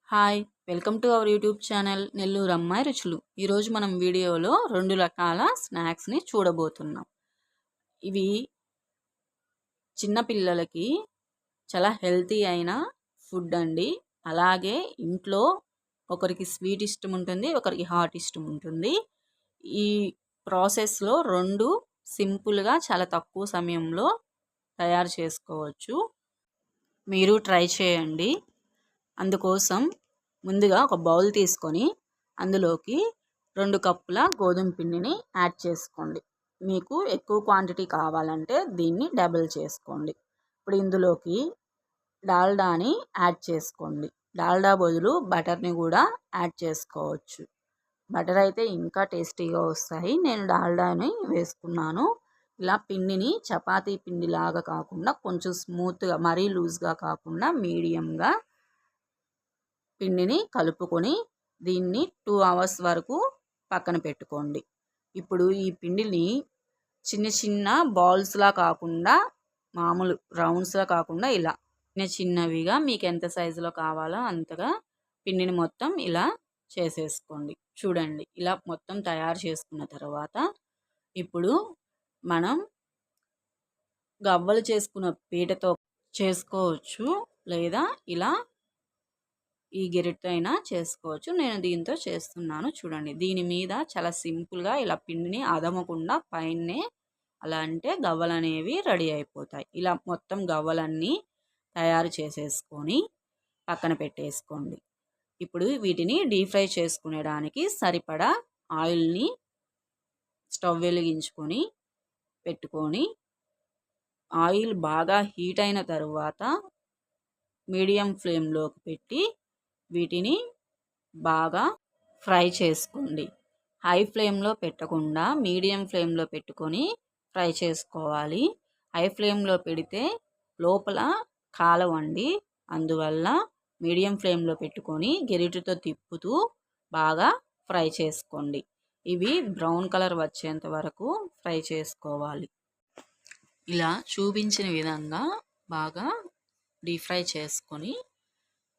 Hi welcome to our YouTube channel Nellore అమ్మాయి రుచులు. ఈరోజు మనం వీడియోలో 2 రకాల స్నాక్స్ని చూడబోతున్నాం. ఇవి చిన్న పిల్లలకి చాలా హెల్తీ అయిన ఫుడ్ అండి. అలాగే ఇంట్లో ఒకరికి స్వీట్ ఇష్టం ఉంటుంది, ఒకరికి హాట్ ఇష్టం ఉంటుంది. ఈ ప్రాసెస్లో 2 సింపుల్గా చాలా తక్కువ సమయంలో తయారు చేసుకోవచ్చు. మీరు ట్రై చేయండి. అందుకోసం ముందుగా ఒక బౌల్ తీసుకొని అందులోకి 2 కప్పుల గోధుమ పిండిని యాడ్ చేసుకోండి. మీకు ఎక్కువ క్వాంటిటీ కావాలంటే దీన్ని డబుల్ చేసుకోండి. ఇప్పుడు ఇందులోకి డాల్డాని యాడ్ చేసుకోండి. డాల్డా బదులు బటర్ని కూడా యాడ్ చేసుకోవచ్చు. బటర్ అయితే ఇంకా టేస్టీగా వస్తాయి. నేను డాల్డాని వేసుకున్నాను. ఇలా పిండిని చపాతీ పిండిలాగా కాకుండా కొంచెం స్మూత్గా, మరీ లూజ్గా కాకుండా మీడియంగా పిండిని కలుపుకొని దీన్ని 2 అవర్స్ వరకు పక్కన పెట్టుకోండి. ఇప్పుడు ఈ పిండిని చిన్న చిన్న బాల్స్లా కాకుండా, మామూలు రౌండ్స్లా కాకుండా ఇలా చిన్న చిన్నవిగా మీకు ఎంత సైజులో కావాలో అంతగా పిండిని మొత్తం ఇలా చేసేసుకోండి. చూడండి, ఇలా మొత్తం తయారు చేసుకున్న తర్వాత ఇప్పుడు మనం గవ్వలు చేసుకున్న పీటతో చేసుకోవచ్చు, లేదా ఇలా ఈ గెరిటతో అయినా చేసుకోవచ్చు. నేను దీంతో చేస్తున్నాను. చూడండి, దీని మీద చాలా సింపుల్గా ఇలా పిండిని అదమకుండా పైనే అలా అంటే గవ్వలు అనేవి రెడీ అయిపోతాయి. ఇలా మొత్తం గవ్వలన్నీ తయారు చేసేసుకొని పక్కన పెట్టేసుకోండి. ఇప్పుడు వీటిని డీప్ ఫ్రై చేసుకునేడానికి సరిపడా ఆయిల్ని స్టవ్ వెలిగించుకొని పెట్టుకొని, ఆయిల్ బాగా హీట్ అయిన తర్వాత మీడియం ఫ్లేమ్లోకి పెట్టి వీటిని బాగా ఫ్రై చేసుకోండి. హై ఫ్లేమ్లో పెట్టకుండా మీడియం ఫ్లేమ్లో పెట్టుకొని ఫ్రై చేసుకోవాలి. హై ఫ్లేమ్లో పెడితే లోపల కాలవండి. అందువల్ల మీడియం ఫ్లేమ్లో పెట్టుకొని గెరిటతో తిప్పుతూ బాగా ఫ్రై చేసుకోండి. ఇవి బ్రౌన్ కలర్ వచ్చేంత వరకు ఫ్రై చేసుకోవాలి. ఇలా చూపించిన విధంగా బాగా డీప్ ఫ్రై చేసుకొని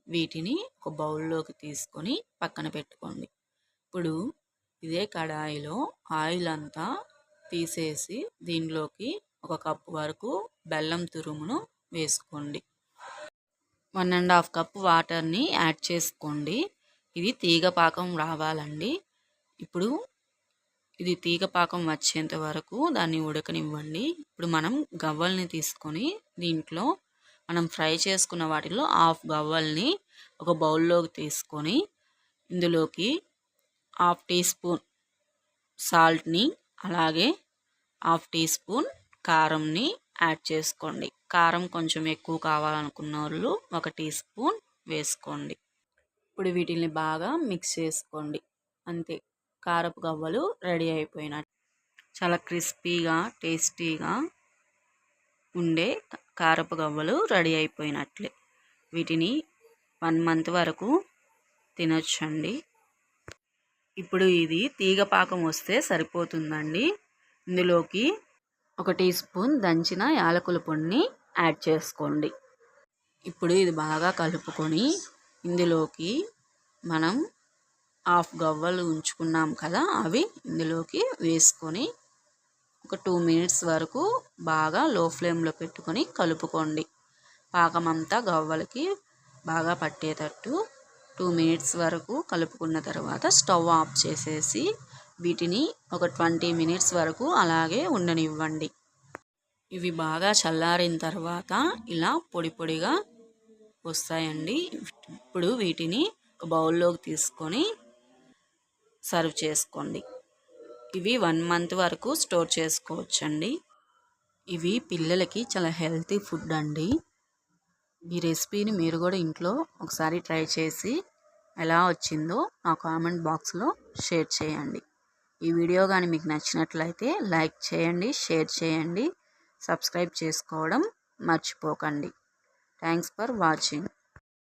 వీటిని ఒక బౌల్లోకి తీసుకొని పక్కన పెట్టుకోండి. ఇప్పుడు ఇదే కడాయిలో ఆయిల్ అంతా తీసేసి దీనిలోకి 1 కప్పు వరకు బెల్లం తురుమును వేసుకోండి. 1½ కప్పు వాటర్ని యాడ్ చేసుకోండి. ఇది తీగ పాకం రావాలండి. ఇప్పుడు ఇది తీగ పాకం వచ్చేంత వరకు దాన్ని ఉడకనివ్వండి. ఇప్పుడు మనం గవ్వల్ని తీసుకొని దీంట్లో మనం ఫ్రై చేసుకున్న వాటిలో హాఫ్ గవ్వల్ని ఒక బౌల్లోకి తీసుకొని ఇందులోకి 1/2 టీ స్పూన్ సాల్ట్ని, అలాగే 1/2 టీ స్పూన్ కారంని యాడ్ చేసుకోండి. కారం కొంచెం ఎక్కువ కావాలనుకున్న వాళ్ళు 1 టీ స్పూన్ వేసుకోండి. ఇప్పుడు వీటిని బాగా మిక్స్ చేసుకోండి. అంతే, కారపు గవ్వలు రెడీ అయిపోయినట్టు. చాలా క్రిస్పీగా టేస్టీగా ఉండే కారపు గవ్వలు రెడీ అయిపోయినట్లే. వీటిని 1 మంత్ వరకు తినొచ్చండి. ఇప్పుడు ఇది తీగ పాకం వస్తే సరిపోతుందండి. ఇందులోకి 1 టీ స్పూన్ దంచిన యాలకుల పొడిని యాడ్ చేసుకోండి. ఇప్పుడు ఇది బాగా కలుపుకొని ఇందులోకి మనం హాఫ్ గవ్వలు ఉంచుకున్నాం కదా, అవి ఇందులోకి వేసుకొని ఒక 2 మినిట్స్ వరకు బాగా లో ఫ్లేమ్లో పెట్టుకొని కలుపుకోండి. పాకమంతా గవ్వలకి బాగా పట్టేటట్టు 2 మినిట్స్ వరకు కలుపుకున్న తర్వాత స్టవ్ ఆఫ్ చేసేసి వీటిని ఒక 20 మినిట్స్ వరకు అలాగే ఉండనివ్వండి. ఇవి బాగా చల్లారిన తర్వాత ఇలా పొడి పొడిగా వస్తాయండి. ఇప్పుడు వీటిని ఒక బౌల్లోకి తీసుకొని సర్వ్ చేసుకోండి. ఇవి 1 మంత్ వరకు స్టోర్ చేసుకోవచ్చండి. ఇవి పిల్లలకి చాలా హెల్తీ ఫుడ్ అండి. ఈ రెసిపీని మీరు కూడా ఇంట్లో ఒకసారి ట్రై చేసి ఎలా వచ్చిందో నా కామెంట్ బాక్స్లో షేర్ చేయండి. ఈ వీడియో కానీ మీకు నచ్చినట్లయితే లైక్ చేయండి, షేర్ చేయండి, సబ్స్క్రైబ్ చేసుకోవడం మర్చిపోకండి. Thanks for watching.